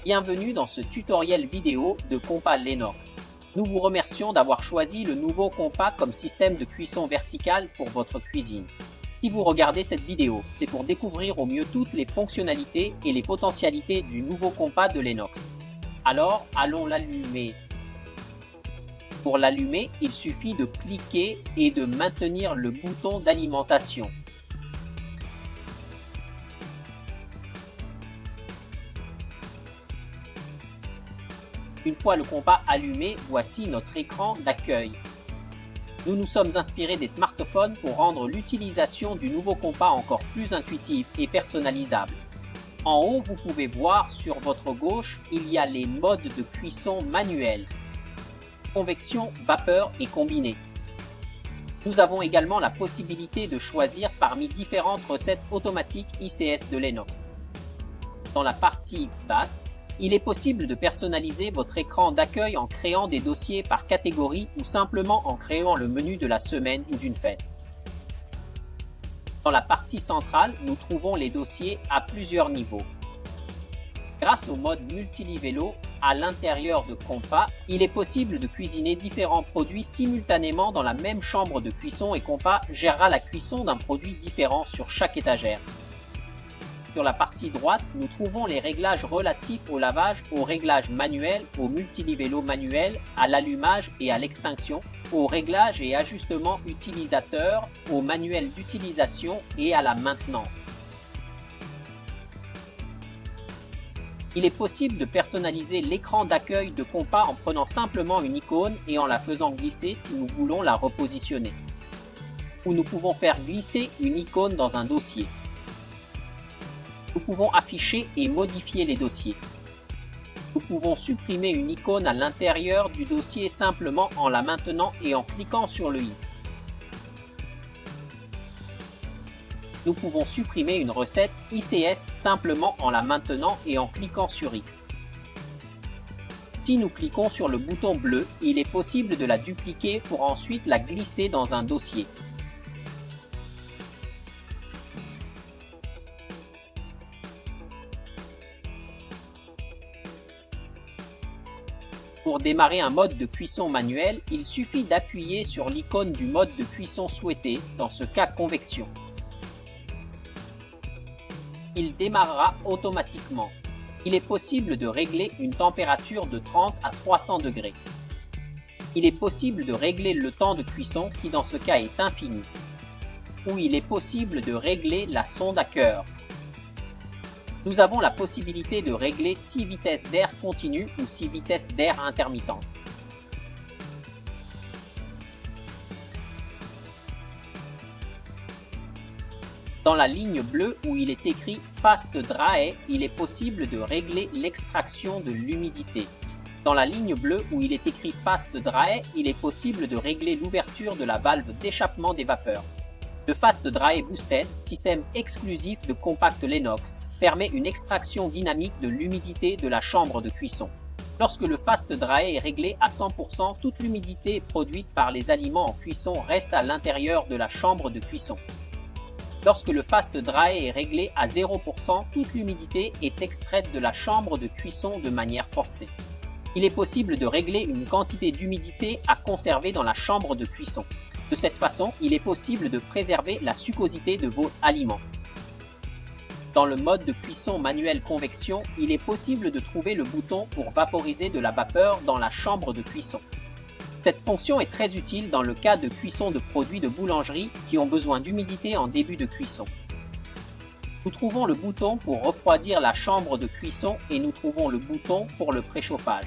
Bienvenue dans ce tutoriel vidéo de compas Lennox. Nous vous remercions d'avoir choisi le nouveau compas comme système de cuisson verticale pour votre cuisine. Si vous regardez cette vidéo, c'est pour découvrir au mieux toutes les fonctionnalités et les potentialités du nouveau compas de Lennox. Alors, allons l'allumer. Pour l'allumer, il suffit de cliquer et de maintenir le bouton d'alimentation. Une fois le compas allumé, voici notre écran d'accueil. Nous nous sommes inspirés des smartphones pour rendre l'utilisation du nouveau compas encore plus intuitive et personnalisable. En haut, vous pouvez voir sur votre gauche, il y a les modes de cuisson manuels, convection, vapeur et combiné. Nous avons également la possibilité de choisir parmi différentes recettes automatiques ICS de Lennox. Dans la partie basse, il est possible de personnaliser votre écran d'accueil en créant des dossiers par catégorie ou simplement en créant le menu de la semaine ou d'une fête. Dans la partie centrale, nous trouvons les dossiers à plusieurs niveaux. Grâce au mode multilivello à l'intérieur de compas, il est possible de cuisiner différents produits simultanément dans la même chambre de cuisson et compas gérera la cuisson d'un produit différent sur chaque étagère. Sur la partie droite, nous trouvons les réglages relatifs au lavage, au réglage manuel, au multilivello manuel, à l'allumage et à l'extinction, au réglage et ajustement utilisateur, au manuel d'utilisation et à la maintenance. Il est possible de personnaliser l'écran d'accueil de compas en prenant simplement une icône et en la faisant glisser si nous voulons la repositionner. Ou nous pouvons faire glisser une icône dans un dossier. Nous pouvons afficher et modifier les dossiers. Nous pouvons supprimer une icône à l'intérieur du dossier simplement en la maintenant et en cliquant sur le i. Nous pouvons supprimer une recette ICS simplement en la maintenant et en cliquant sur X. Si nous cliquons sur le bouton bleu, il est possible de la dupliquer pour ensuite la glisser dans un dossier. Pour démarrer un mode de cuisson manuel, il suffit d'appuyer sur l'icône du mode de cuisson souhaité, dans ce cas convection. Il démarrera automatiquement. Il est possible de régler une température de 30 à 300 degrés. Il est possible de régler le temps de cuisson qui dans ce cas est infini. Ou il est possible de régler la sonde à cœur. Nous avons la possibilité de régler 6 vitesses d'air continu ou 6 vitesses d'air intermittentes. Dans la ligne bleue où il est écrit Fast Dry, il est possible de régler l'extraction de l'humidité. Dans la ligne bleue où il est écrit Fast Dry, il est possible de régler l'ouverture de la valve d'échappement des vapeurs. Le Fast Dry Boosted, système exclusif de Compact Lennox, permet une extraction dynamique de l'humidité de la chambre de cuisson. Lorsque le Fast Dry est réglé à 100%, toute l'humidité produite par les aliments en cuisson reste à l'intérieur de la chambre de cuisson. Lorsque le Fast Dry est réglé à 0%, toute l'humidité est extraite de la chambre de cuisson de manière forcée. Il est possible de régler une quantité d'humidité à conserver dans la chambre de cuisson. De cette façon, il est possible de préserver la succosité de vos aliments. Dans le mode de cuisson manuel convection, il est possible de trouver le bouton pour vaporiser de la vapeur dans la chambre de cuisson. Cette fonction est très utile dans le cas de cuisson de produits de boulangerie qui ont besoin d'humidité en début de cuisson. Nous trouvons le bouton pour refroidir la chambre de cuisson et nous trouvons le bouton pour le préchauffage.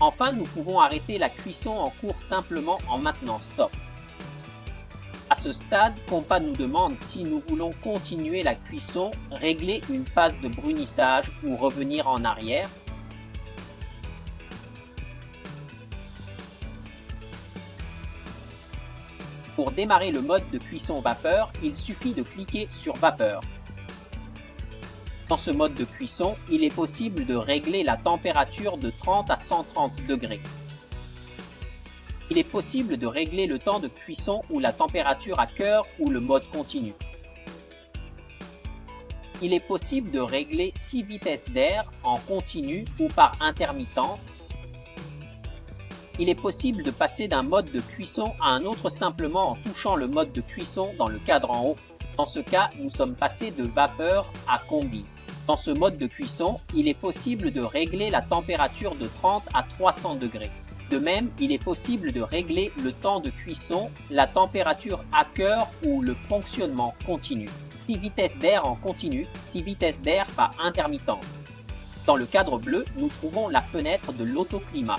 Enfin, nous pouvons arrêter la cuisson en cours simplement en maintenant stop. À ce stade, Compas nous demande si nous voulons continuer la cuisson, régler une phase de brunissage ou revenir en arrière. Pour démarrer le mode de cuisson vapeur, il suffit de cliquer sur vapeur. Dans ce mode de cuisson, il est possible de régler la température de 30 à 130 degrés. Il est possible de régler le temps de cuisson ou la température à cœur ou le mode continu. Il est possible de régler 6 vitesses d'air en continu ou par intermittence. Il est possible de passer d'un mode de cuisson à un autre simplement en touchant le mode de cuisson dans le cadre en haut. Dans ce cas, nous sommes passés de vapeur à combi. Dans ce mode de cuisson, il est possible de régler la température de 30 à 300 degrés. De même, il est possible de régler le temps de cuisson, la température à cœur ou le fonctionnement continu. 6 vitesses d'air en continu, 6 vitesses d'air par intermittence. Dans le cadre bleu, nous trouvons la fenêtre de l'autoclimat.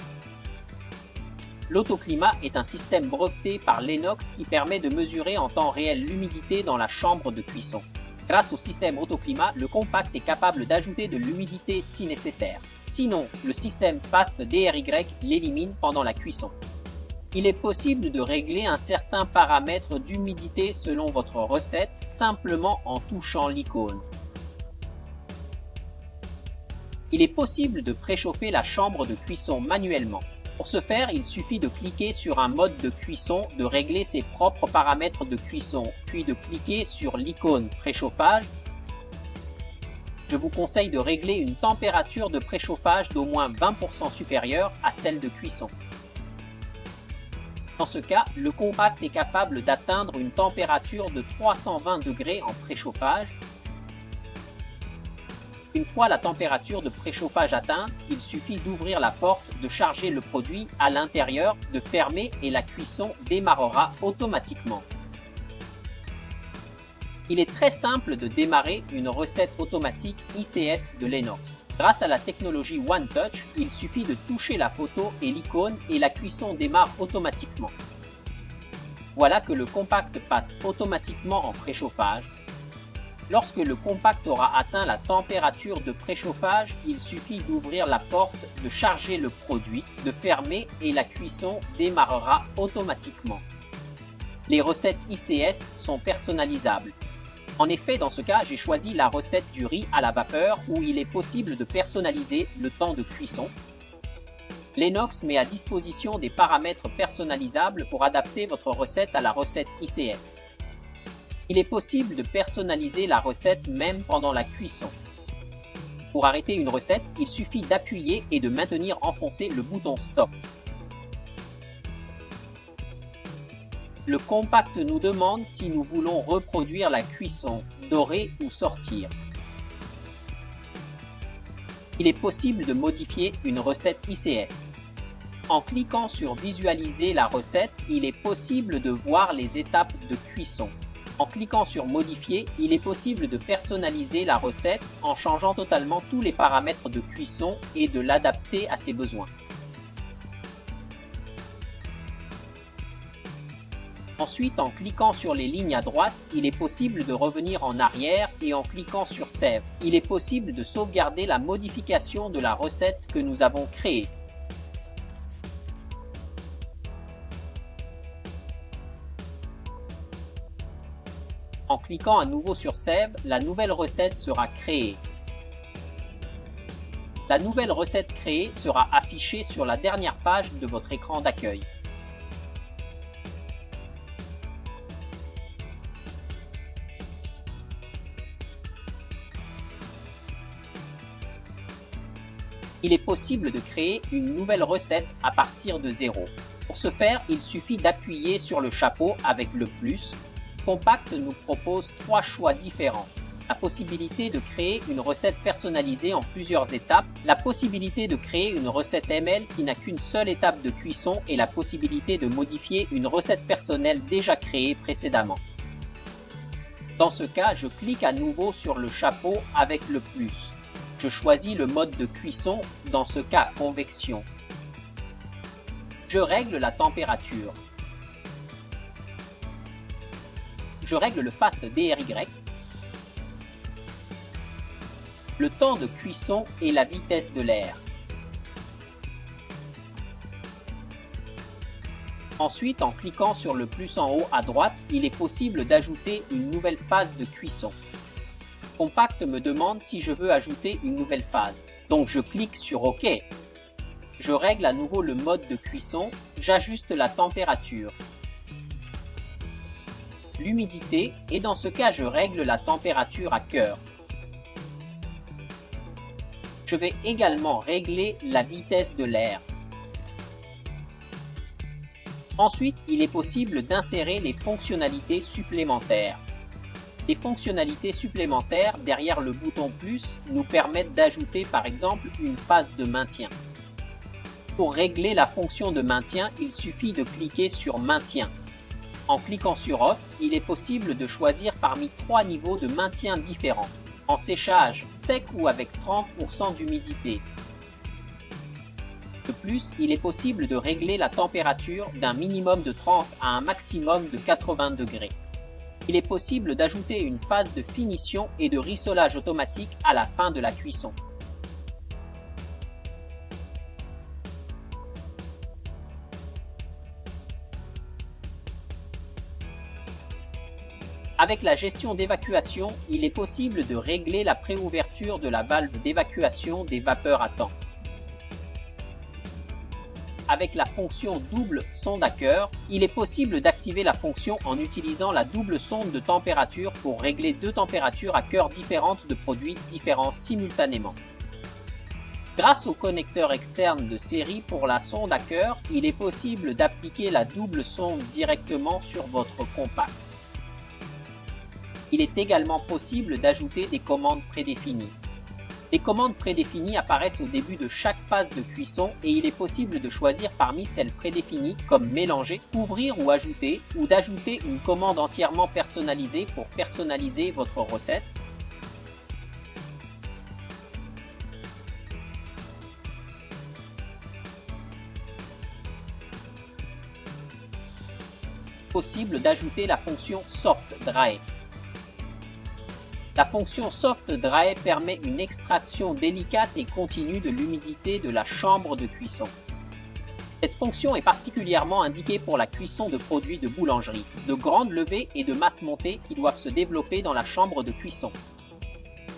L'autoclimat est un système breveté par Lennox qui permet de mesurer en temps réel l'humidité dans la chambre de cuisson. Grâce au système autoclimat, le compact est capable d'ajouter de l'humidité si nécessaire. Sinon, le système Fast DRY l'élimine pendant la cuisson. Il est possible de régler un certain paramètre d'humidité selon votre recette simplement en touchant l'icône. Il est possible de préchauffer la chambre de cuisson manuellement. Pour ce faire, il suffit de cliquer sur un mode de cuisson, de régler ses propres paramètres de cuisson, puis de cliquer sur l'icône préchauffage. Je vous conseille de régler une température de préchauffage d'au moins 20% supérieure à celle de cuisson. Dans ce cas, le compact est capable d'atteindre une température de 320 degrés en préchauffage. Une fois la température de préchauffage atteinte, il suffit d'ouvrir la porte, de charger le produit à l'intérieur, de fermer et la cuisson démarrera automatiquement. Il est très simple de démarrer une recette automatique ICS de Lennox. Grâce à la technologie One Touch, il suffit de toucher la photo et l'icône et la cuisson démarre automatiquement. Voilà que le compact passe automatiquement en préchauffage. Lorsque le compact aura atteint la température de préchauffage, il suffit d'ouvrir la porte, de charger le produit, de fermer et la cuisson démarrera automatiquement. Les recettes ICS sont personnalisables. En effet, dans ce cas, j'ai choisi la recette du riz à la vapeur où il est possible de personnaliser le temps de cuisson. Lennox met à disposition des paramètres personnalisables pour adapter votre recette à la recette ICS. Il est possible de personnaliser la recette même pendant la cuisson. Pour arrêter une recette, il suffit d'appuyer et de maintenir enfoncé le bouton Stop. Le compact nous demande si nous voulons reproduire la cuisson, dorer ou sortir. Il est possible de modifier une recette ICS. En cliquant sur Visualiser la recette, il est possible de voir les étapes de cuisson. En cliquant sur Modifier, il est possible de personnaliser la recette en changeant totalement tous les paramètres de cuisson et de l'adapter à ses besoins. Ensuite, en cliquant sur les lignes à droite, il est possible de revenir en arrière et en cliquant sur Save, il est possible de sauvegarder la modification de la recette que nous avons créée. En cliquant à nouveau sur Save, la nouvelle recette sera créée. La nouvelle recette créée sera affichée sur la dernière page de votre écran d'accueil. Il est possible de créer une nouvelle recette à partir de zéro. Pour ce faire, il suffit d'appuyer sur le chapeau avec le plus. Compact nous propose 3 choix différents. La possibilité de créer une recette personnalisée en plusieurs étapes, la possibilité de créer une recette ML qui n'a qu'une seule étape de cuisson et la possibilité de modifier une recette personnelle déjà créée précédemment. Dans ce cas, je clique à nouveau sur le chapeau avec le plus. Je choisis le mode de cuisson, dans ce cas convection. Je règle la température. Je règle le Fast DRY, le temps de cuisson et la vitesse de l'air. Ensuite, en cliquant sur le plus en haut à droite, il est possible d'ajouter une nouvelle phase de cuisson. Compact me demande si je veux ajouter une nouvelle phase, donc je clique sur OK. Je règle à nouveau le mode de cuisson, j'ajuste la température, l'humidité et dans ce cas je règle la température à cœur. Je vais également régler la vitesse de l'air. Ensuite, il est possible d'insérer les fonctionnalités supplémentaires. Les fonctionnalités supplémentaires derrière le bouton plus nous permettent d'ajouter par exemple une phase de maintien. Pour régler la fonction de maintien, il suffit de cliquer sur Maintien. En cliquant sur Off, il est possible de choisir parmi 3 niveaux de maintien différents. En séchage, sec ou avec 30% d'humidité. De plus, il est possible de régler la température d'un minimum de 30 à un maximum de 80 degrés. Il est possible d'ajouter une phase de finition et de rissolage automatique à la fin de la cuisson. Avec la gestion d'évacuation, il est possible de régler la préouverture de la valve d'évacuation des vapeurs à temps. Avec la fonction double sonde à cœur, il est possible d'activer la fonction en utilisant la double sonde de température pour régler 2 températures à cœur différentes de produits différents simultanément. Grâce au connecteur externe de série pour la sonde à cœur, il est possible d'appliquer la double sonde directement sur votre compact. Il est également possible d'ajouter des commandes prédéfinies. Les commandes prédéfinies apparaissent au début de chaque phase de cuisson et il est possible de choisir parmi celles prédéfinies comme mélanger, ouvrir ou d'ajouter une commande entièrement personnalisée pour personnaliser votre recette. Possible d'ajouter la fonction Soft Dry. La fonction Soft Dry permet une extraction délicate et continue de l'humidité de la chambre de cuisson. Cette fonction est particulièrement indiquée pour la cuisson de produits de boulangerie, de grandes levées et de masse montée qui doivent se développer dans la chambre de cuisson.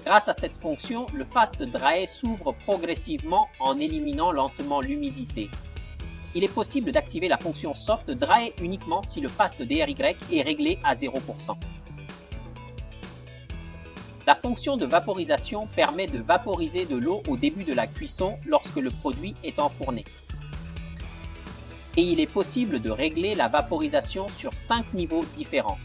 Grâce à cette fonction, le Fast Dry s'ouvre progressivement en éliminant lentement l'humidité. Il est possible d'activer la fonction Soft Dry uniquement si le Fast DRY est réglé à 0%. La fonction de vaporisation permet de vaporiser de l'eau au début de la cuisson lorsque le produit est enfourné. Et il est possible de régler la vaporisation sur 5 niveaux différents.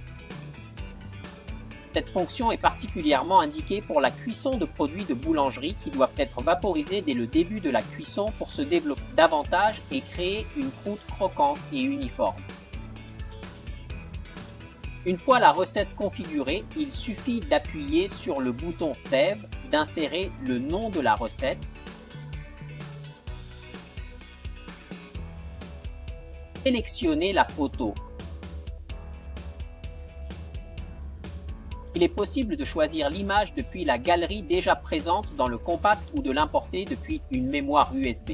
Cette fonction est particulièrement indiquée pour la cuisson de produits de boulangerie qui doivent être vaporisés dès le début de la cuisson pour se développer davantage et créer une croûte croquante et uniforme. Une fois la recette configurée, il suffit d'appuyer sur le bouton Save, d'insérer le nom de la recette, sélectionner la photo. Il est possible de choisir l'image depuis la galerie déjà présente dans le compact ou de l'importer depuis une mémoire USB.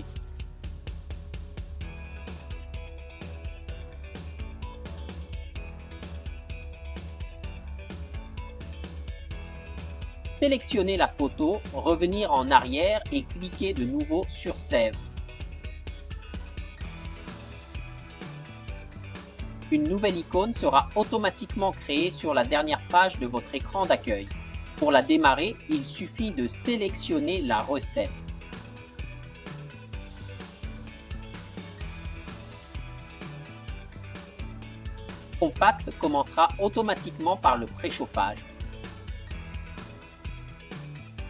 Sélectionnez la photo, revenir en arrière et cliquer de nouveau sur Save. Une nouvelle icône sera automatiquement créée sur la dernière page de votre écran d'accueil. Pour la démarrer, il suffit de sélectionner la recette. Le compact commencera automatiquement par le préchauffage.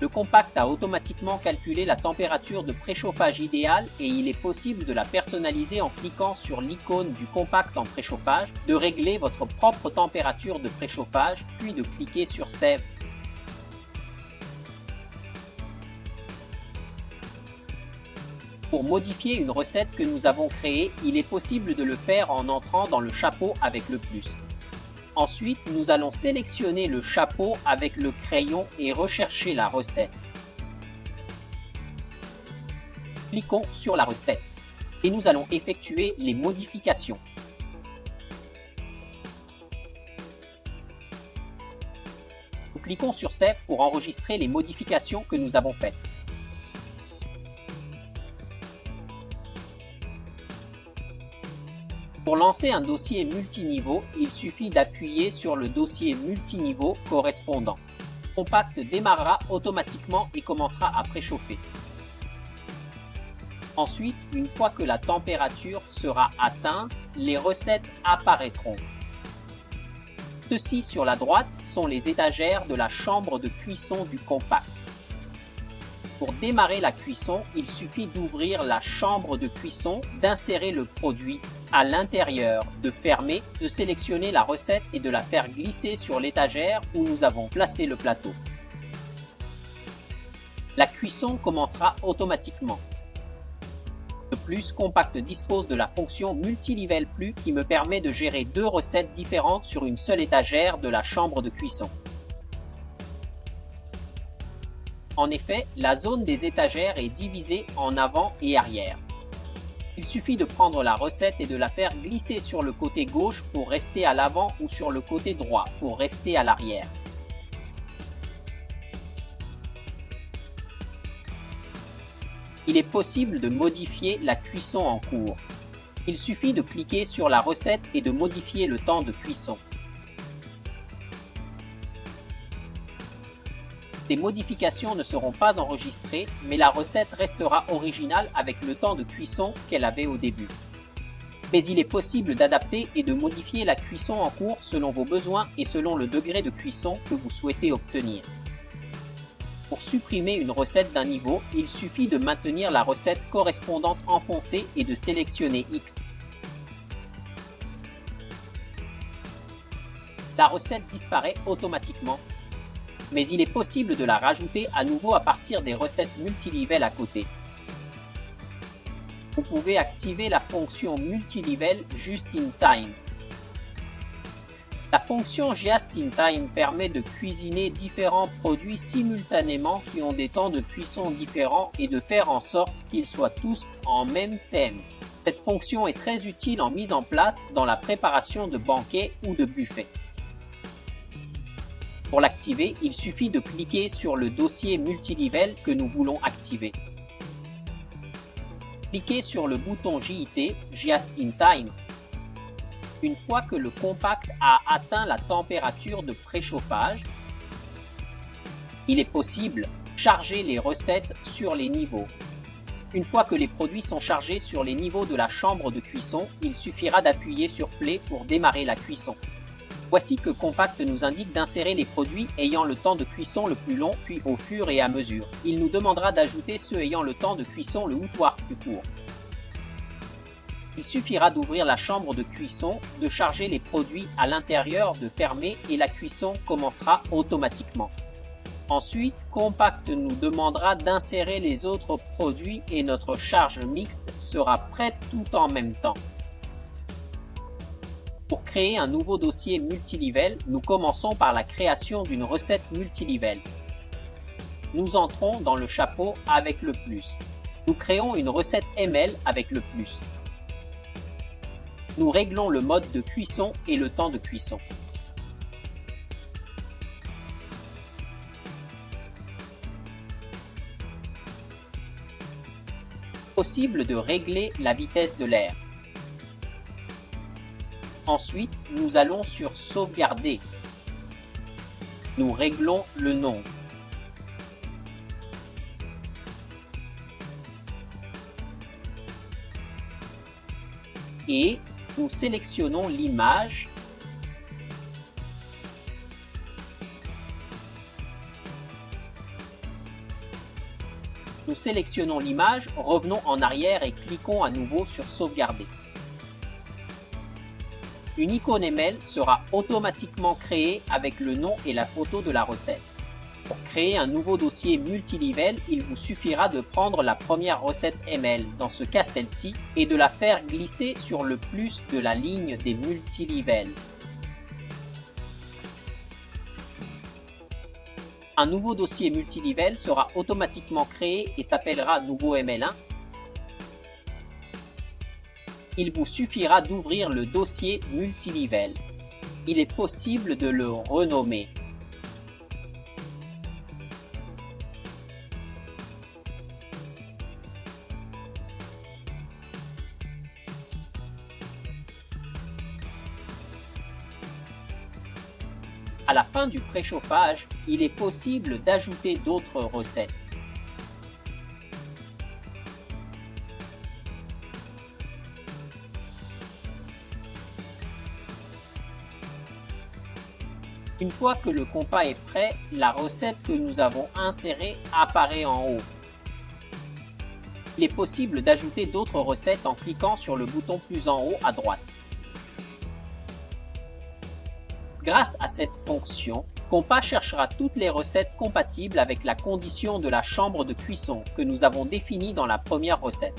Le compact a automatiquement calculé la température de préchauffage idéale et il est possible de la personnaliser en cliquant sur l'icône du compact en préchauffage, de régler votre propre température de préchauffage, puis de cliquer sur Save. Pour modifier une recette que nous avons créée, il est possible de le faire en entrant dans le chapeau avec le plus. Ensuite, nous allons sélectionner le chapeau avec le crayon et rechercher la recette. Cliquons sur la recette et nous allons effectuer les modifications. Nous cliquons sur Save pour enregistrer les modifications que nous avons faites. Pour lancer un dossier multiniveau, il suffit d'appuyer sur le dossier multiniveau correspondant. Le compact démarrera automatiquement et commencera à préchauffer. Ensuite, une fois que la température sera atteinte, les recettes apparaîtront. Ceux-ci sur la droite sont les étagères de la chambre de cuisson du compact. Pour démarrer la cuisson, il suffit d'ouvrir la chambre de cuisson, d'insérer le produit à l'intérieur, de fermer, de sélectionner la recette et de la faire glisser sur l'étagère où nous avons placé le plateau. La cuisson commencera automatiquement. De plus, Compact dispose de la fonction Multi-Level Plus qui me permet de gérer 2 recettes différentes sur une seule étagère de la chambre de cuisson. En effet, la zone des étagères est divisée en avant et arrière. Il suffit de prendre la recette et de la faire glisser sur le côté gauche pour rester à l'avant ou sur le côté droit pour rester à l'arrière. Il est possible de modifier la cuisson en cours. Il suffit de cliquer sur la recette et de modifier le temps de cuisson. Des modifications ne seront pas enregistrées, mais la recette restera originale avec le temps de cuisson qu'elle avait au début. Mais il est possible d'adapter et de modifier la cuisson en cours selon vos besoins et selon le degré de cuisson que vous souhaitez obtenir. Pour supprimer une recette d'un niveau, il suffit de maintenir la recette correspondante enfoncée et de sélectionner X. La recette disparaît automatiquement, mais il est possible de la rajouter à nouveau à partir des recettes multilevel à côté. Vous pouvez activer la fonction multilevel Just in Time. La fonction Just in Time permet de cuisiner différents produits simultanément qui ont des temps de cuisson différents et de faire en sorte qu'ils soient tous en même thème. Cette fonction est très utile en mise en place dans la préparation de banquets ou de buffets. Pour l'activer, il suffit de cliquer sur le dossier multilevel que nous voulons activer. Cliquez sur le bouton JIT, Just in Time. Une fois que le compact a atteint la température de préchauffage, il est possible de charger les recettes sur les niveaux. Une fois que les produits sont chargés sur les niveaux de la chambre de cuisson, il suffira d'appuyer sur Play pour démarrer la cuisson. Voici que Compact nous indique d'insérer les produits ayant le temps de cuisson le plus long, puis au fur et à mesure. Il nous demandera d'ajouter ceux ayant le temps de cuisson le hutoir plus court. Il suffira d'ouvrir la chambre de cuisson, de charger les produits à l'intérieur, de fermer et la cuisson commencera automatiquement. Ensuite, Compact nous demandera d'insérer les autres produits et notre charge mixte sera prête tout en même temps. Pour créer un nouveau dossier multilevel, nous commençons par la création d'une recette multilevel. Nous entrons dans le chapeau avec le plus. Nous créons une recette ML avec le plus. Nous réglons le mode de cuisson et le temps de cuisson. Possible de régler la vitesse de l'air. Ensuite, nous allons sur Sauvegarder. Nous réglons le nom. Et nous sélectionnons l'image. Nous sélectionnons l'image, revenons en arrière et cliquons à nouveau sur Sauvegarder. Une icône ML sera automatiquement créée avec le nom et la photo de la recette. Pour créer un nouveau dossier multilevel, il vous suffira de prendre la première recette ML, dans ce cas celle-ci, et de la faire glisser sur le plus de la ligne des multilevels. Un nouveau dossier multilevel sera automatiquement créé et s'appellera nouveau ML1. Il vous suffira d'ouvrir le dossier multilevel. Il est possible de le renommer. À la fin du préchauffage, il est possible d'ajouter d'autres recettes. Une fois que le compas est prêt, la recette que nous avons insérée apparaît en haut. Il est possible d'ajouter d'autres recettes en cliquant sur le bouton plus en haut à droite. Grâce à cette fonction, Compas cherchera toutes les recettes compatibles avec la condition de la chambre de cuisson que nous avons définie dans la première recette.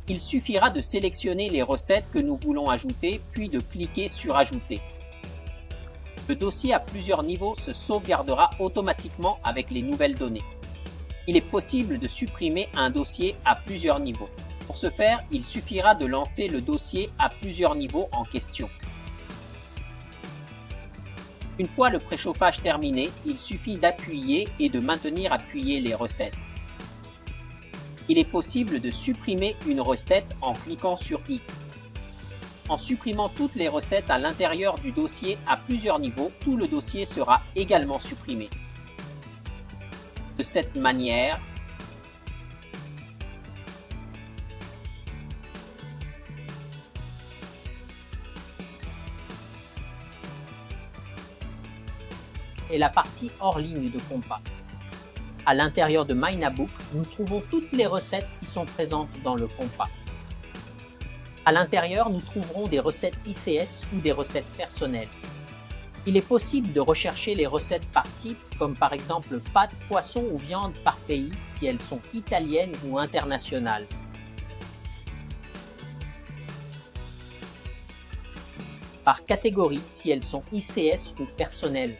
Il suffira de sélectionner les recettes que nous voulons ajouter, puis de cliquer sur Ajouter. Le dossier à plusieurs niveaux se sauvegardera automatiquement avec les nouvelles données. Il est possible de supprimer un dossier à plusieurs niveaux. Pour ce faire, il suffira de lancer le dossier à plusieurs niveaux en question. Une fois le préchauffage terminé, il suffit d'appuyer et de maintenir appuyé les recettes. Il est possible de supprimer une recette en cliquant sur I. En supprimant toutes les recettes à l'intérieur du dossier à plusieurs niveaux, tout le dossier sera également supprimé. De cette manière, est la partie hors ligne de Compas. À l'intérieur de MyNabook, nous trouvons toutes les recettes qui sont présentes dans le compas. À l'intérieur, nous trouverons des recettes ICS ou des recettes personnelles. Il est possible de rechercher les recettes par type, comme par exemple pâtes, poissons ou viande par pays si elles sont italiennes ou internationales. Par catégorie si elles sont ICS ou personnelles.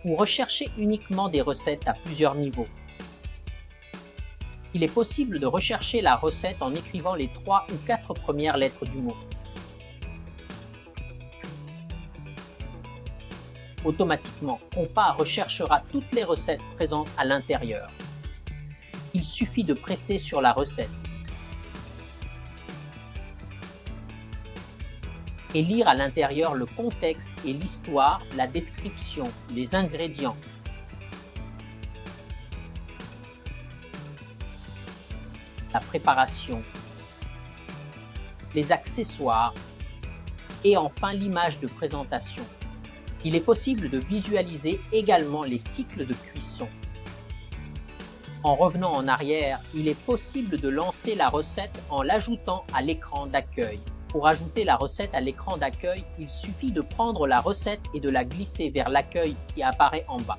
Ou rechercher uniquement des recettes à plusieurs niveaux. Il est possible de rechercher la recette en écrivant les 3 ou 4 premières lettres du mot. Automatiquement, Compas recherchera toutes les recettes présentes à l'intérieur. Il suffit de presser sur la recette et lire à l'intérieur le contexte et l'histoire, la description, les ingrédients. La préparation, les accessoires et enfin l'image de présentation. Il est possible de visualiser également les cycles de cuisson. En revenant en arrière, il est possible de lancer la recette en l'ajoutant à l'écran d'accueil. Pour ajouter la recette à l'écran d'accueil, il suffit de prendre la recette et de la glisser vers l'accueil qui apparaît en bas.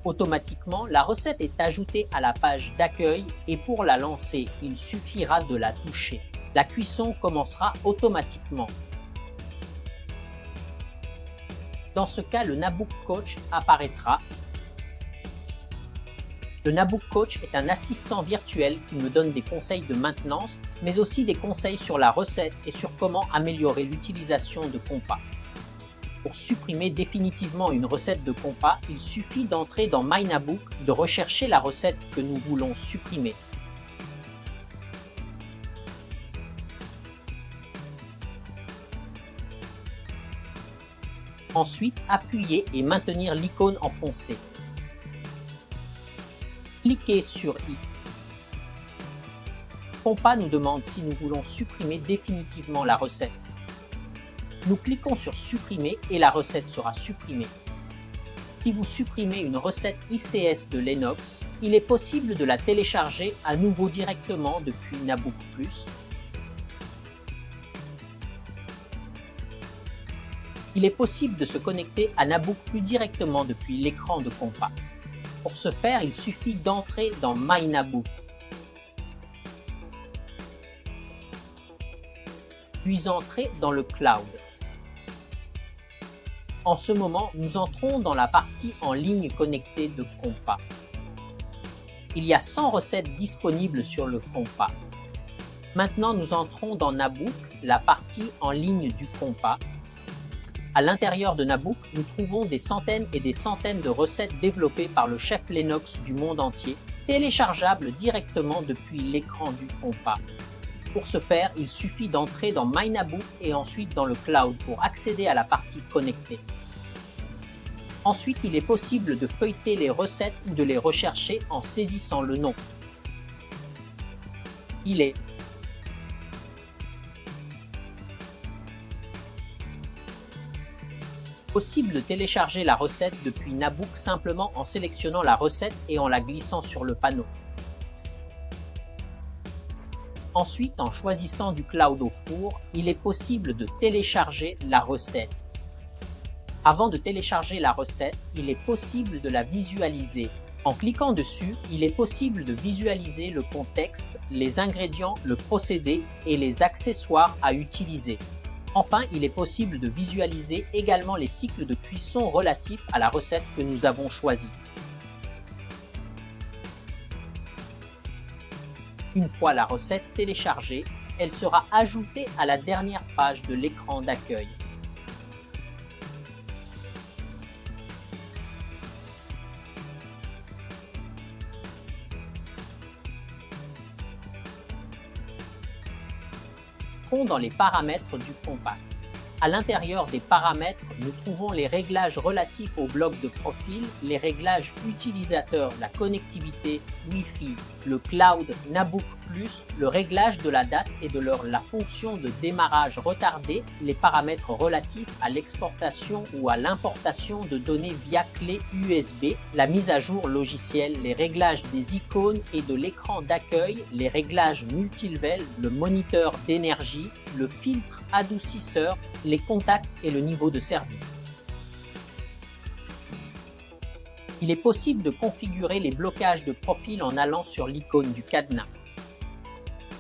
Automatiquement, la recette est ajoutée à la page d'accueil et pour la lancer, il suffira de la toucher. La cuisson commencera automatiquement. Dans ce cas, le Nabook Coach apparaîtra. Le Nabook Coach est un assistant virtuel qui me donne des conseils de maintenance, mais aussi des conseils sur la recette et sur comment améliorer l'utilisation de Compas. Pour supprimer définitivement une recette de Compas, il suffit d'entrer dans MyNabook, de rechercher la recette que nous voulons supprimer. Ensuite, appuyer et maintenir l'icône enfoncée. Cliquez sur I. Compas nous demande si nous voulons supprimer définitivement la recette. Nous cliquons sur Supprimer et la recette sera supprimée. Si vous supprimez une recette ICS de Lennox, il est possible de la télécharger à nouveau directement depuis Nabook Plus. Il est possible de se connecter à Nabook Plus directement depuis l'écran de Compas. Pour ce faire, il suffit d'entrer dans MyNabook, puis entrer dans le cloud. En ce moment, nous entrons dans la partie en ligne connectée de Compas. Il y a 100 recettes disponibles sur le Compas. Maintenant, nous entrons dans Nabook, la partie en ligne du Compas. À l'intérieur de Nabook, nous trouvons des centaines et des centaines de recettes développées par le chef Lennox du monde entier, téléchargeables directement depuis l'écran du Compas. Pour ce faire, il suffit d'entrer dans MyNabook et ensuite dans le cloud pour accéder à la partie connectée. Ensuite, il est possible de feuilleter les recettes ou de les rechercher en saisissant le nom. Il est Possible de télécharger la recette depuis Nabook simplement en sélectionnant la recette et en la glissant sur le panneau. Ensuite, en choisissant du cloud au four, il est possible de télécharger la recette. Avant de télécharger la recette, il est possible de la visualiser. En cliquant dessus, il est possible de visualiser le contexte, les ingrédients, le procédé et les accessoires à utiliser. Enfin, il est possible de visualiser également les cycles de cuisson relatifs à la recette que nous avons choisie. Une fois la recette téléchargée, elle sera ajoutée à la dernière page de l'écran d'accueil. Dans les paramètres du compact. À l'intérieur des paramètres, nous trouvons les réglages relatifs au bloc de profil, les réglages utilisateurs, la connectivité Wi-Fi, le cloud Nabook Plus, le réglage de la date et de la fonction de démarrage retardé, les paramètres relatifs à l'exportation ou à l'importation de données via clé USB, la mise à jour logicielle, les réglages des icônes et de l'écran d'accueil, les réglages multilevel, le moniteur d'énergie, le filtre adoucisseur, les contacts et le niveau de service. Il est possible de configurer les blocages de profil en allant sur l'icône du cadenas.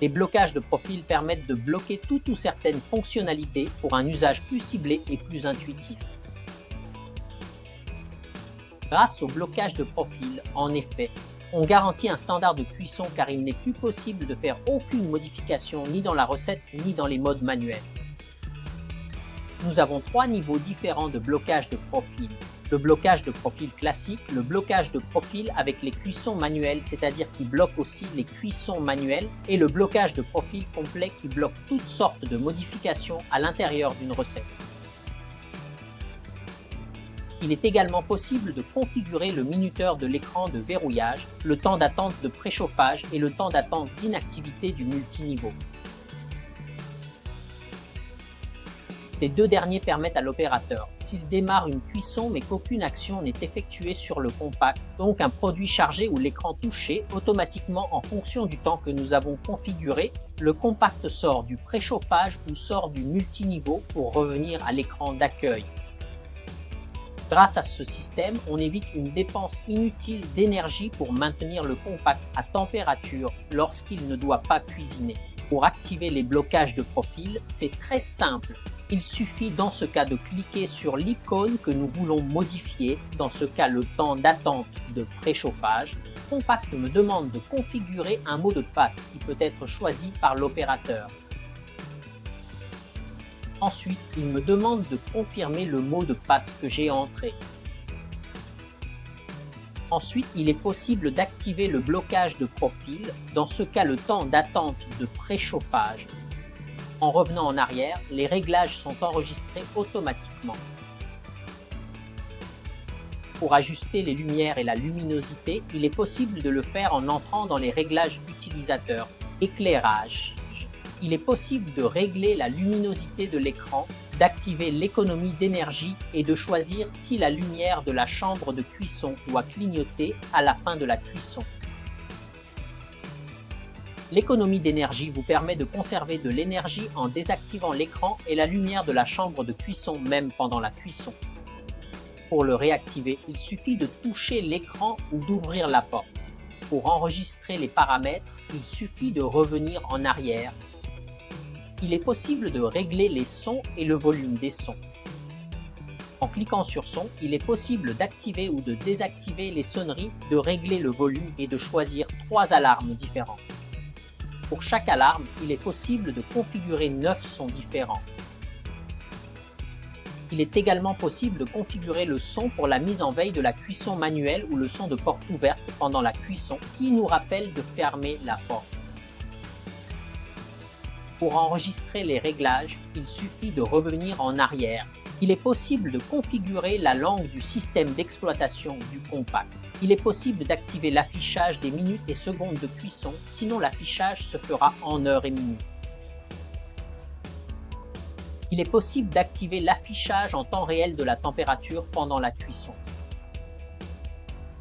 Les blocages de profil permettent de bloquer toute ou certaines fonctionnalités pour un usage plus ciblé et plus intuitif. Grâce au blocage de profil, en effet, on garantit un standard de cuisson car il n'est plus possible de faire aucune modification ni dans la recette ni dans les modes manuels. Nous avons 3 niveaux différents de blocage de profil. Le blocage de profil classique, le blocage de profil avec les cuissons manuelles, c'est-à-dire qui bloque aussi les cuissons manuelles, et le blocage de profil complet qui bloque toutes sortes de modifications à l'intérieur d'une recette. Il est également possible de configurer le minuteur de l'écran de verrouillage, le temps d'attente de préchauffage et le temps d'attente d'inactivité du multiniveau. Ces deux derniers permettent à l'opérateur, s'il démarre une cuisson mais qu'aucune action n'est effectuée sur le compact, donc un produit chargé ou l'écran touché, automatiquement en fonction du temps que nous avons configuré, le compact sort du préchauffage ou sort du multiniveau pour revenir à l'écran d'accueil. Grâce à ce système, on évite une dépense inutile d'énergie pour maintenir le compact à température lorsqu'il ne doit pas cuisiner. Pour activer les blocages de profil, c'est très simple. Il suffit dans ce cas de cliquer sur l'icône que nous voulons modifier, dans ce cas le temps d'attente de préchauffage. Compact me demande de configurer un mot de passe qui peut être choisi par l'opérateur. Ensuite, il me demande de confirmer le mot de passe que j'ai entré. Ensuite, il est possible d'activer le blocage de profil, dans ce cas le temps d'attente de préchauffage. En revenant en arrière, les réglages sont enregistrés automatiquement. Pour ajuster les lumières et la luminosité, il est possible de le faire en entrant dans les réglages utilisateurs. Éclairage. Il est possible de régler la luminosité de l'écran, d'activer l'économie d'énergie et de choisir si la lumière de la chambre de cuisson doit clignoter à la fin de la cuisson. L'économie d'énergie vous permet de conserver de l'énergie en désactivant l'écran et la lumière de la chambre de cuisson même pendant la cuisson. Pour le réactiver, il suffit de toucher l'écran ou d'ouvrir la porte. Pour enregistrer les paramètres, il suffit de revenir en arrière. Il est possible de régler les sons et le volume des sons. En cliquant sur son, il est possible d'activer ou de désactiver les sonneries, de régler le volume et de choisir 3 alarmes différentes. Pour chaque alarme, il est possible de configurer 9 sons différents. Il est également possible de configurer le son pour la mise en veille de la cuisson manuelle ou le son de porte ouverte pendant la cuisson qui nous rappelle de fermer la porte. Pour enregistrer les réglages, il suffit de revenir en arrière. Il est possible de configurer la langue du système d'exploitation du compact. Il est possible d'activer l'affichage des minutes et secondes de cuisson, sinon l'affichage se fera en heures et minutes. Il est possible d'activer l'affichage en temps réel de la température pendant la cuisson.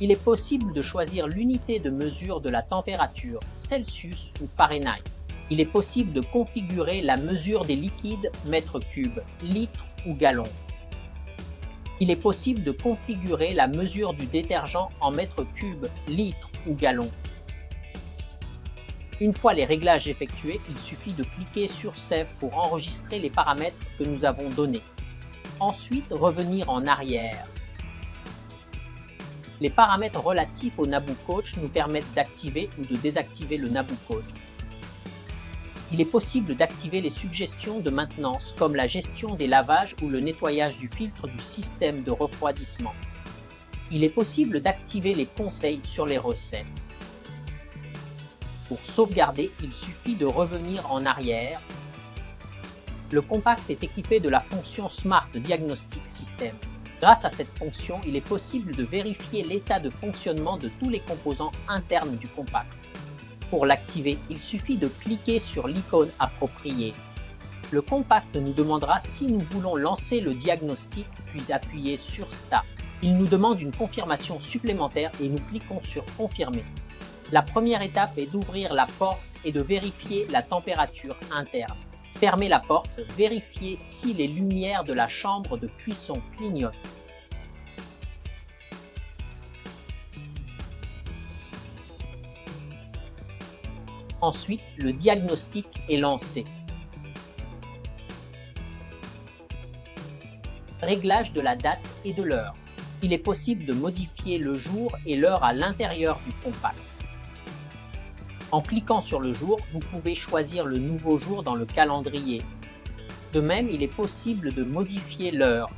Il est possible de choisir l'unité de mesure de la température, Celsius ou Fahrenheit. Il est possible de configurer la mesure des liquides, mètres cubes, litres ou gallons. Il est possible de configurer la mesure du détergent en mètres cubes, litres ou gallons. Une fois les réglages effectués, il suffit de cliquer sur Save pour enregistrer les paramètres que nous avons donnés. Ensuite, revenir en arrière. Les paramètres relatifs au Naboo Coach nous permettent d'activer ou de désactiver le Naboo Coach. Il est possible d'activer les suggestions de maintenance comme la gestion des lavages ou le nettoyage du filtre du système de refroidissement. Il est possible d'activer les conseils sur les recettes. Pour sauvegarder, il suffit de revenir en arrière. Le compact est équipé de la fonction Smart Diagnostic System. Grâce à cette fonction, il est possible de vérifier l'état de fonctionnement de tous les composants internes du compact. Pour l'activer, il suffit de cliquer sur l'icône appropriée. Le compact nous demandera si nous voulons lancer le diagnostic, puis appuyer sur Start. Il nous demande une confirmation supplémentaire et nous cliquons sur Confirmer. La première étape est d'ouvrir la porte et de vérifier la température interne. Fermez la porte, vérifiez si les lumières de la chambre de cuisson clignotent. Ensuite, le diagnostic est lancé. Réglage de la date et de l'heure. Il est possible de modifier le jour et l'heure à l'intérieur du compact. En cliquant sur le jour, vous pouvez choisir le nouveau jour dans le calendrier. De même, il est possible de modifier l'heure.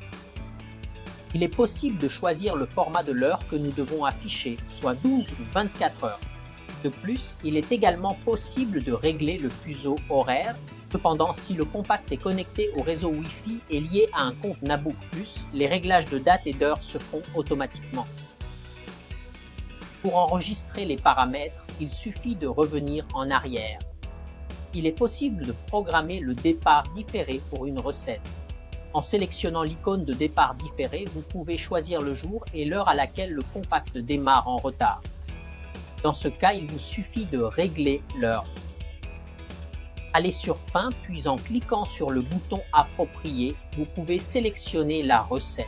Il est possible de choisir le format de l'heure que nous devons afficher, soit 12 ou 24 heures. De plus, il est également possible de régler le fuseau horaire. Cependant, si le compact est connecté au réseau Wi-Fi et lié à un compte Nabook Plus, les réglages de date et d'heure se font automatiquement. Pour enregistrer les paramètres, il suffit de revenir en arrière. Il est possible de programmer le départ différé pour une recette. En sélectionnant l'icône de départ différé, vous pouvez choisir le jour et l'heure à laquelle le compact démarre en retard. Dans ce cas, il vous suffit de régler l'heure. Allez sur Fin, puis en cliquant sur le bouton approprié, vous pouvez sélectionner la recette.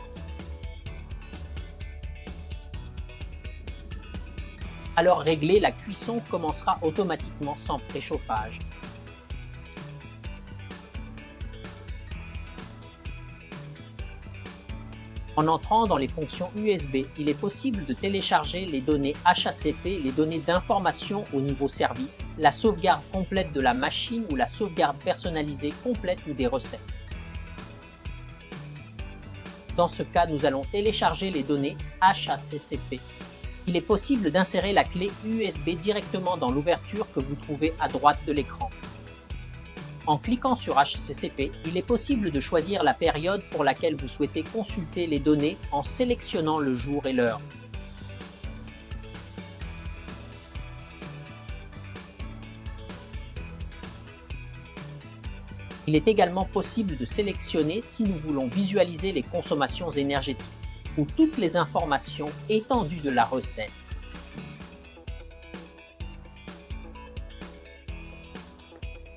Alors régler, la cuisson commencera automatiquement sans préchauffage. En entrant dans les fonctions USB, il est possible de télécharger les données HACP, les données d'information au niveau service, la sauvegarde complète de la machine ou la sauvegarde personnalisée complète ou des recettes. Dans ce cas, nous allons télécharger les données HACCP. Il est possible d'insérer la clé USB directement dans l'ouverture que vous trouvez à droite de l'écran. En cliquant sur HACCP, il est possible de choisir la période pour laquelle vous souhaitez consulter les données en sélectionnant le jour et l'heure. Il est également possible de sélectionner si nous voulons visualiser les consommations énergétiques ou toutes les informations étendues de la recette.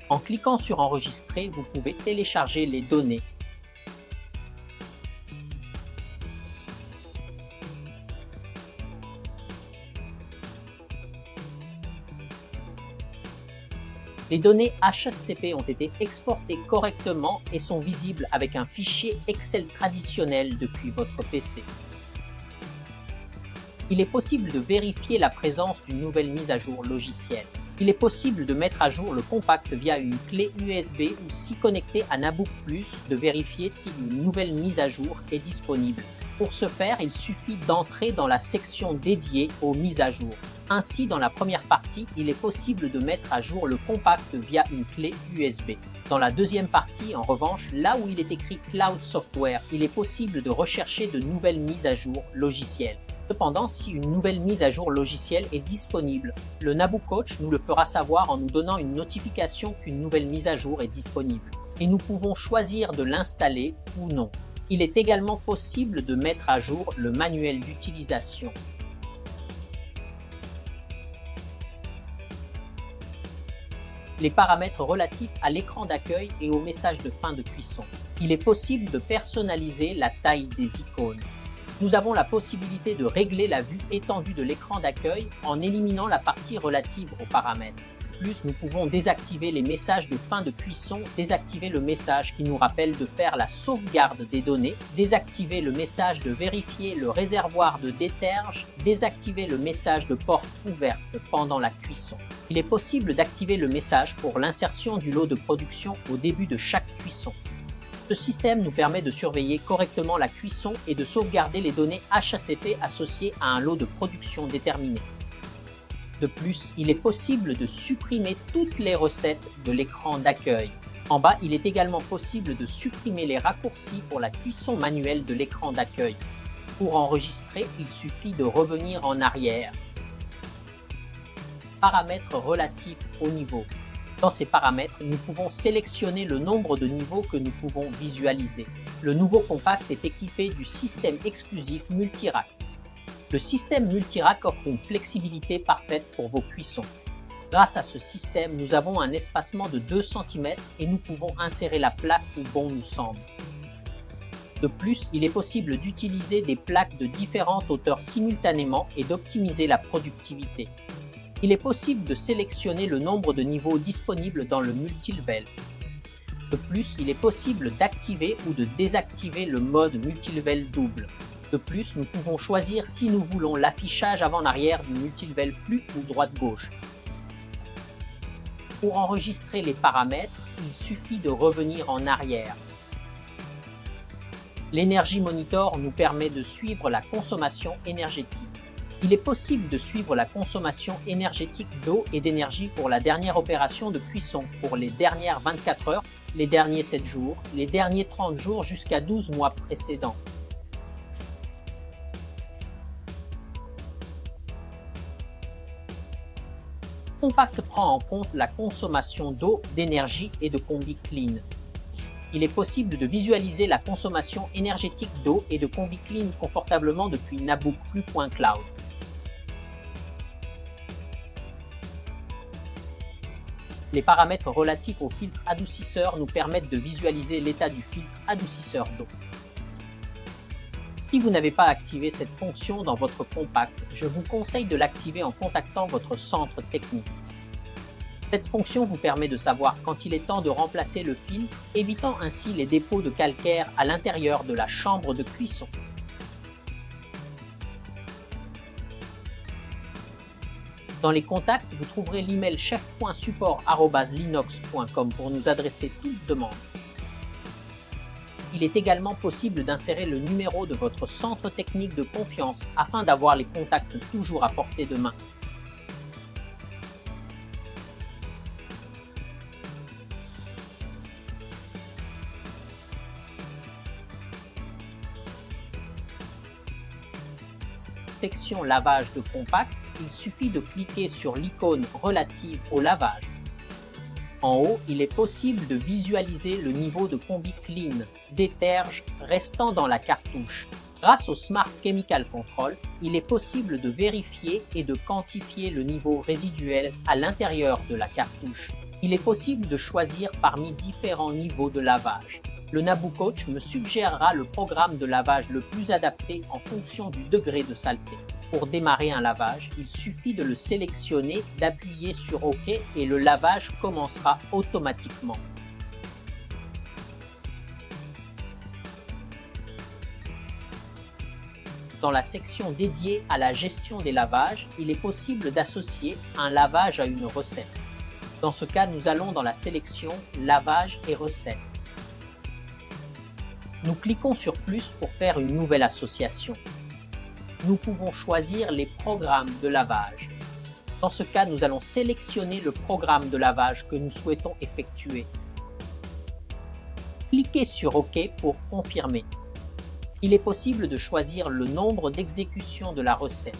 En cliquant sur Enregistrer, vous pouvez télécharger les données. Les données HACCP ont été exportées correctement et sont visibles avec un fichier Excel traditionnel depuis votre PC. Il est possible de vérifier la présence d'une nouvelle mise à jour logicielle. Il est possible de mettre à jour le compact via une clé USB ou si connecté à Nabook Plus, de vérifier si une nouvelle mise à jour est disponible. Pour ce faire, il suffit d'entrer dans la section dédiée aux mises à jour. Ainsi, dans la première partie, il est possible de mettre à jour le compact via une clé USB. Dans la deuxième partie, en revanche, là où il est écrit Cloud Software, il est possible de rechercher de nouvelles mises à jour logicielles. Cependant, si une nouvelle mise à jour logicielle est disponible, le Naboo Coach nous le fera savoir en nous donnant une notification qu'une nouvelle mise à jour est disponible. et nous pouvons choisir de l'installer ou non. Il est également possible de mettre à jour le manuel d'utilisation. Les paramètres relatifs à l'écran d'accueil et au message de fin de cuisson. Il est possible de personnaliser la taille des icônes. Nous avons la possibilité de régler la vue étendue de l'écran d'accueil en éliminant la partie relative aux paramètres. De plus, nous pouvons désactiver les messages de fin de cuisson, désactiver le message qui nous rappelle de faire la sauvegarde des données, désactiver le message de vérifier le réservoir de déterge, désactiver le message de porte ouverte pendant la cuisson. Il est possible d'activer le message pour l'insertion du lot de production au début de chaque cuisson. Ce système nous permet de surveiller correctement la cuisson et de sauvegarder les données HACP associées à un lot de production déterminé. De plus, il est possible de supprimer toutes les recettes de l'écran d'accueil. En bas, il est également possible de supprimer les raccourcis pour la cuisson manuelle de l'écran d'accueil. Pour enregistrer, il suffit de revenir en arrière. Paramètres relatifs au niveau. Dans ces paramètres, nous pouvons sélectionner le nombre de niveaux que nous pouvons visualiser. Le nouveau compact est équipé du système exclusif Multirack. Le système Multirack offre une flexibilité parfaite pour vos cuissons. Grâce à ce système, nous avons un espacement de 2 cm et nous pouvons insérer la plaque où bon nous semble. De plus, il est possible d'utiliser des plaques de différentes hauteurs simultanément et d'optimiser la productivité. Il est possible de sélectionner le nombre de niveaux disponibles dans le multilevel. De plus, il est possible d'activer ou de désactiver le mode multilevel double. De plus, nous pouvons choisir si nous voulons l'affichage avant-arrière du multilevel plus ou droite-gauche. Pour enregistrer les paramètres, il suffit de revenir en arrière. L'Energy Monitor nous permet de suivre la consommation énergétique. Il est possible de suivre la consommation énergétique d'eau et d'énergie pour la dernière opération de cuisson, pour les dernières 24 heures, les derniers 7 jours, les derniers 30 jours jusqu'à 12 mois précédents. Compact prend en compte la consommation d'eau, d'énergie et de combi clean. Il est possible de visualiser la consommation énergétique d'eau et de combi clean confortablement depuis nabookplus.cloud. Les paramètres relatifs au filtre adoucisseur nous permettent de visualiser l'état du filtre adoucisseur d'eau. Si vous n'avez pas activé cette fonction dans votre compact, je vous conseille de l'activer en contactant votre centre technique. Cette fonction vous permet de savoir quand il est temps de remplacer le filtre, évitant ainsi les dépôts de calcaire à l'intérieur de la chambre de cuisson. Dans les contacts, vous trouverez l'email chef.support@linux.com pour nous adresser toute demande. Il est également possible d'insérer le numéro de votre centre technique de confiance afin d'avoir les contacts toujours à portée de main. Section lavage de compact, il suffit de cliquer sur l'icône relative au lavage. En haut, il est possible de visualiser le niveau de combi clean, déterge restant dans la cartouche. Grâce au Smart Chemical Control, il est possible de vérifier et de quantifier le niveau résiduel à l'intérieur de la cartouche. Il est possible de choisir parmi différents niveaux de lavage. Le Naboo Coach me suggérera le programme de lavage le plus adapté en fonction du degré de saleté. Pour démarrer un lavage, il suffit de le sélectionner, d'appuyer sur OK et le lavage commencera automatiquement. Dans la section dédiée à la gestion des lavages, il est possible d'associer un lavage à une recette. Dans ce cas, nous allons dans la sélection Lavage et recettes. Nous cliquons sur plus pour faire une nouvelle association. Nous pouvons choisir les programmes de lavage. Dans ce cas, nous allons sélectionner le programme de lavage que nous souhaitons effectuer. Cliquez sur OK pour confirmer. Il est possible de choisir le nombre d'exécutions de la recette.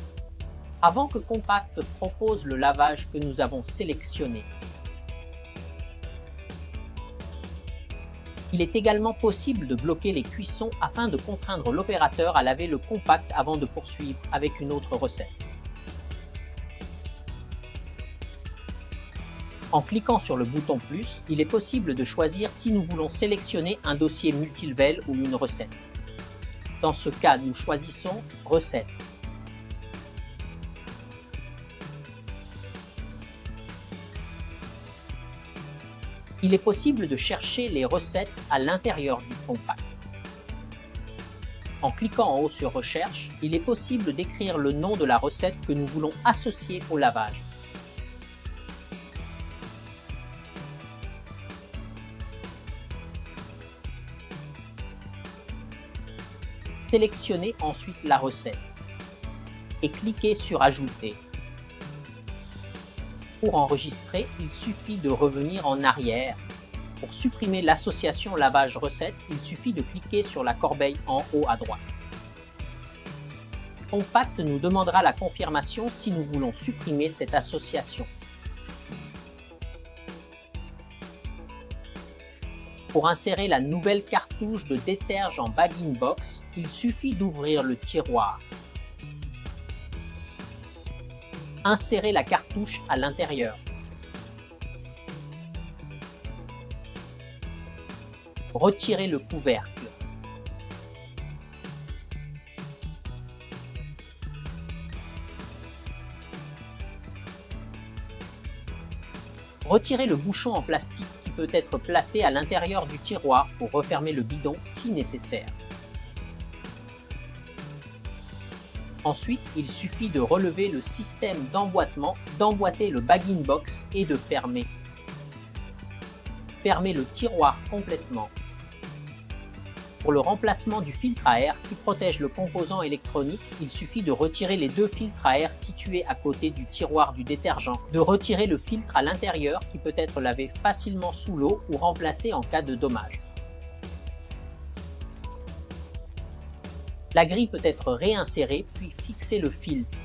Avant que Compact propose le lavage que nous avons sélectionné, Il est également possible de bloquer les cuissons afin de contraindre l'opérateur à laver le compact avant de poursuivre avec une autre recette. En cliquant sur le bouton plus, il est possible de choisir si nous voulons sélectionner un dossier multilevel ou une recette. Dans ce cas, nous choisissons Recette. Il est possible de chercher les recettes à l'intérieur du compact. En cliquant en haut sur Recherche, il est possible d'écrire le nom de la recette que nous voulons associer au lavage. Sélectionnez ensuite la recette et cliquez sur Ajouter. Pour enregistrer, il suffit de revenir en arrière. Pour supprimer l'association lavage recette, il suffit de cliquer sur la corbeille en haut à droite. Compact nous demandera la confirmation si nous voulons supprimer cette association. Pour insérer la nouvelle cartouche de détergent bag-in-box, il suffit d'ouvrir le tiroir. Insérez la cartouche à l'intérieur. Retirez le couvercle. Retirez le bouchon en plastique qui peut être placé à l'intérieur du tiroir pour refermer le bidon si nécessaire. Ensuite, il suffit de relever le système d'emboîtement, d'emboîter le bag-in-box et de fermer. Fermez le tiroir complètement. Pour le remplacement du filtre à air qui protège le composant électronique, il suffit de retirer les deux filtres à air situés à côté du tiroir du détergent, de retirer le filtre à l'intérieur qui peut être lavé facilement sous l'eau ou remplacé en cas de dommage. La grille peut être réinsérée puis fixer le filtre.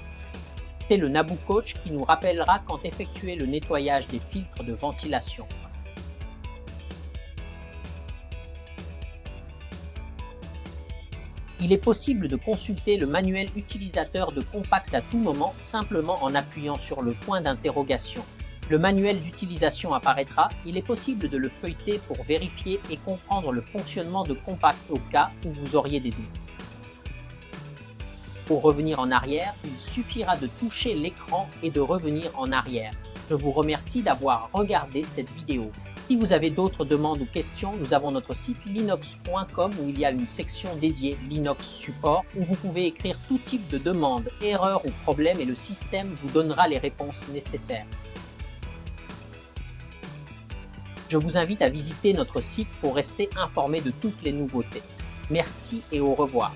C'est le Naboo Coach qui nous rappellera quand effectuer le nettoyage des filtres de ventilation. Il est possible de consulter le manuel utilisateur de Compact à tout moment simplement en appuyant sur le point d'interrogation. Le manuel d'utilisation apparaîtra, il est possible de le feuilleter pour vérifier et comprendre le fonctionnement de Compact au cas où vous auriez des doutes. Pour revenir en arrière, il suffira de toucher l'écran et de revenir en arrière. Je vous remercie d'avoir regardé cette vidéo. Si vous avez d'autres demandes ou questions, nous avons notre site linux.com où il y a une section dédiée Linux Support où vous pouvez écrire tout type de demandes, erreurs ou problèmes et le système vous donnera les réponses nécessaires. Je vous invite à visiter notre site pour rester informé de toutes les nouveautés. Merci et au revoir.